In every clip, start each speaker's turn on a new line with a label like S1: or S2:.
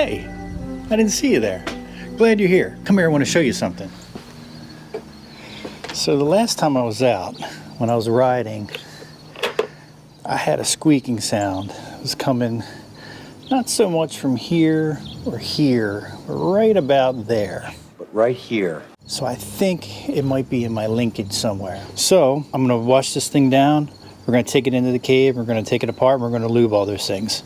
S1: Hey, I didn't see you there. Glad you're here. Come here, I want to show you something. So the last time I was out, when I was riding, I had a squeaking sound. It was coming not so much from here or here, but right about there.
S2: But right here.
S1: So I think it might be in my linkage somewhere. So I'm gonna wash this thing down. We're gonna take it into the cave. We're gonna take it apart and we're gonna lube all those things.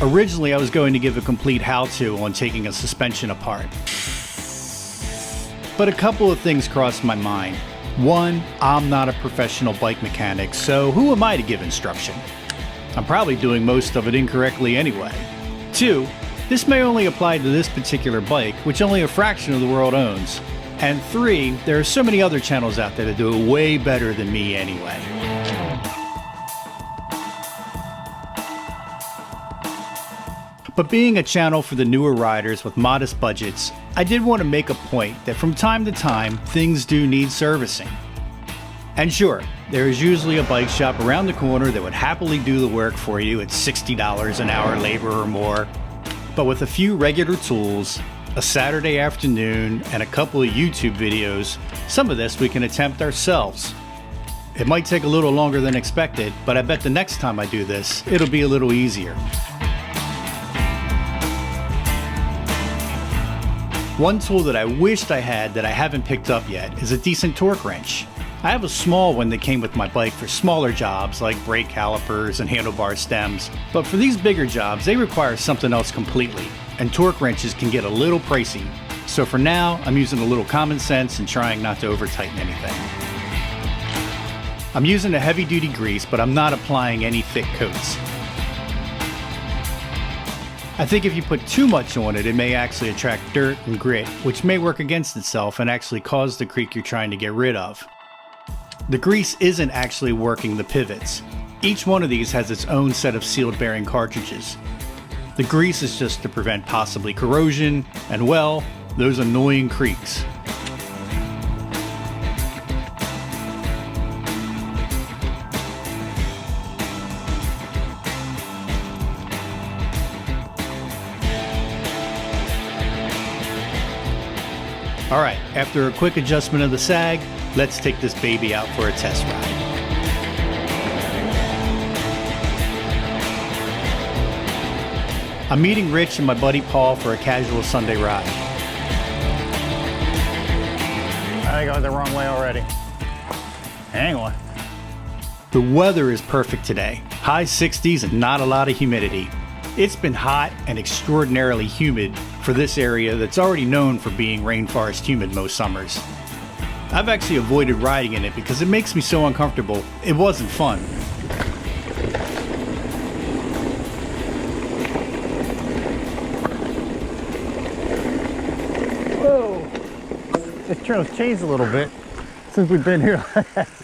S1: Originally, I was going to give a complete how-to on taking a suspension apart. But a couple of things crossed my mind. One, I'm not a professional bike mechanic, so who am I to give instruction? I'm probably doing most of it incorrectly anyway. Two, this may only apply to this particular bike, which only a fraction of the world owns. And three, there are so many other channels out there that do it way better than me anyway. But being a channel for the newer riders with modest budgets, I did want to make a point that from time to time, things do need servicing. And sure, there is usually a bike shop around the corner that would happily do the work for you at $60 an hour labor or more. But with a few regular tools, a Saturday afternoon, and a couple of YouTube videos, some of this we can attempt ourselves. It might take a little longer than expected, but I bet the next time I do this, it'll be a little easier. One tool that I wished I had that I haven't picked up yet is a decent torque wrench. I have a small one that came with my bike for smaller jobs like brake calipers and handlebar stems, but for these bigger jobs they require something else completely, and torque wrenches can get a little pricey. So for now, I'm using a little common sense and trying not to over-tighten anything. I'm using a heavy-duty grease, but I'm not applying any thick coats. I think if you put too much on it, it may actually attract dirt and grit, which may work against itself and actually cause the creak you're trying to get rid of. The grease isn't actually working the pivots. Each one of these has its own set of sealed bearing cartridges. The grease is just to prevent possibly corrosion and, well, those annoying creaks. Alright, after a quick adjustment of the sag, let's take this baby out for a test ride. I'm meeting Rich and my buddy Paul for a casual Sunday ride.
S3: I got the wrong way already. Hang on.
S1: The weather is perfect today. High 60s and not a lot of humidity. It's been hot and extraordinarily humid for this area that's already known for being rainforest humid most summers. I've actually avoided riding in it because it makes me so uncomfortable. It wasn't fun.
S3: Whoa! This trail's changed a little bit since we've been here last.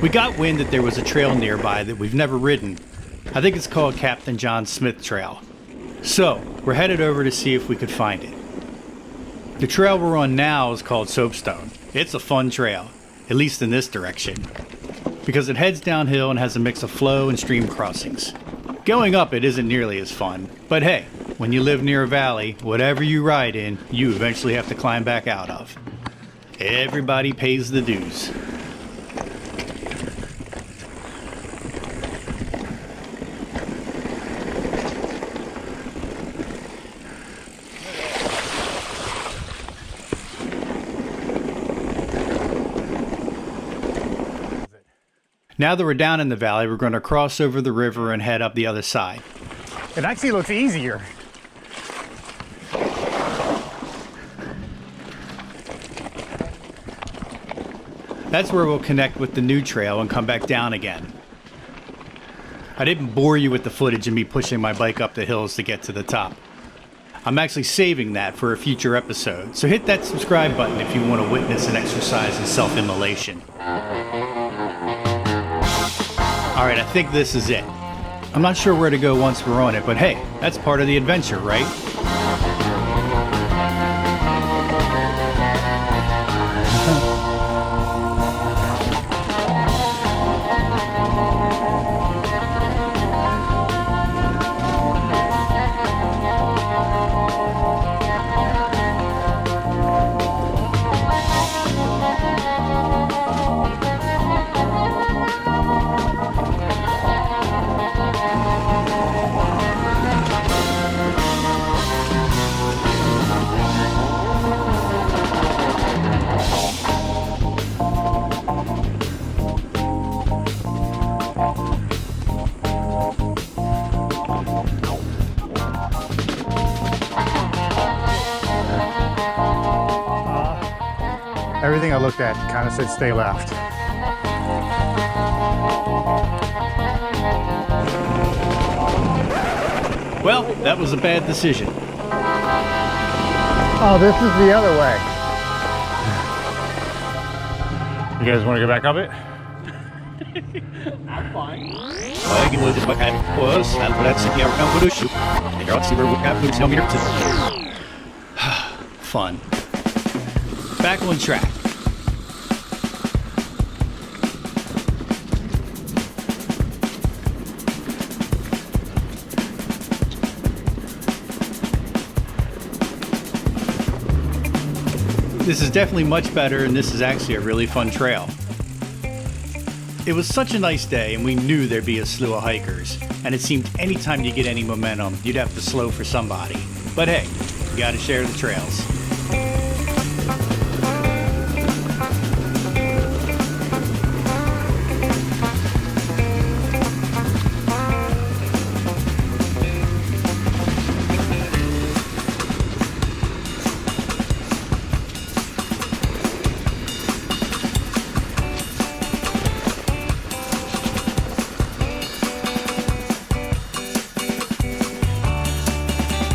S1: We got wind that there was a trail nearby that we've never ridden. I think it's called Captain John Smith Trail. So, we're headed over to see if we could find it. The trail we're on now is called Soapstone. It's a fun trail, at least in this direction, because it heads downhill and has a mix of flow and stream crossings. Going up it isn't nearly as fun, but hey, when you live near a valley, whatever you ride in, you eventually have to climb back out of. Everybody pays the dues. Now that we're down in the valley, we're going to cross over the river and head up the other side.
S3: It actually looks easier.
S1: That's where we'll connect with the new trail and come back down again. I didn't bore you with the footage of me pushing my bike up the hills to get to the top. I'm actually saving that for a future episode, so hit that subscribe button if you want to witness an exercise in self-immolation. Alright, I think this is it. I'm not sure where to go once we're on it, but hey, that's part of the adventure, right?
S3: Everything I looked at kind of said stay left.
S1: Well, that was a bad decision.
S3: Oh, this is the other way. You guys want to go back up it?
S2: I'm fine.
S1: Fun. Back on track. This is definitely much better, and this is actually a really fun trail. It was such a nice day, and we knew there'd be a slew of hikers, and it seemed anytime you get any momentum, you'd have to slow for somebody. But hey, you gotta share the trails.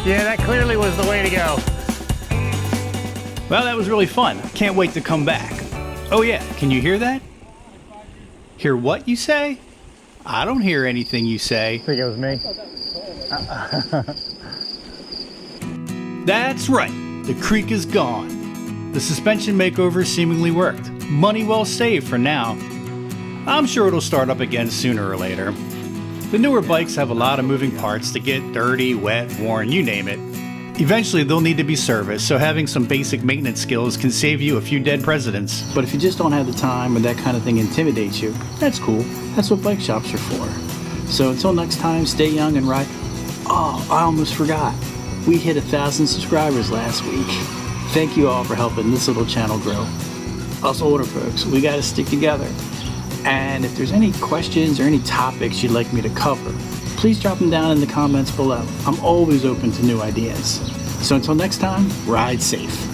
S3: Yeah, that clearly was the way to go.
S1: Well, that was really fun. Can't wait to come back. Oh yeah, can you hear that? Hear what you say? I don't hear anything you say.
S3: I think it was me.
S1: That's right, the creak is gone. The suspension makeover seemingly worked. Money well saved for now. I'm sure it'll start up again sooner or later. The newer bikes have a lot of moving parts that get dirty, wet, worn, you name it. Eventually they'll need to be serviced, so having some basic maintenance skills can save you a few dead presidents.
S4: But if you just don't have the time or that kind of thing intimidates you, that's cool. That's what bike shops are for. So until next time, stay young and ride. Oh, I almost forgot. We hit 1,000 subscribers last week. Thank you all for helping this little channel grow. Us older folks, we gotta stick together. And if there's any questions or any topics you'd like me to cover, please drop them down in the comments below. I'm always open to new ideas. So until next time, ride safe.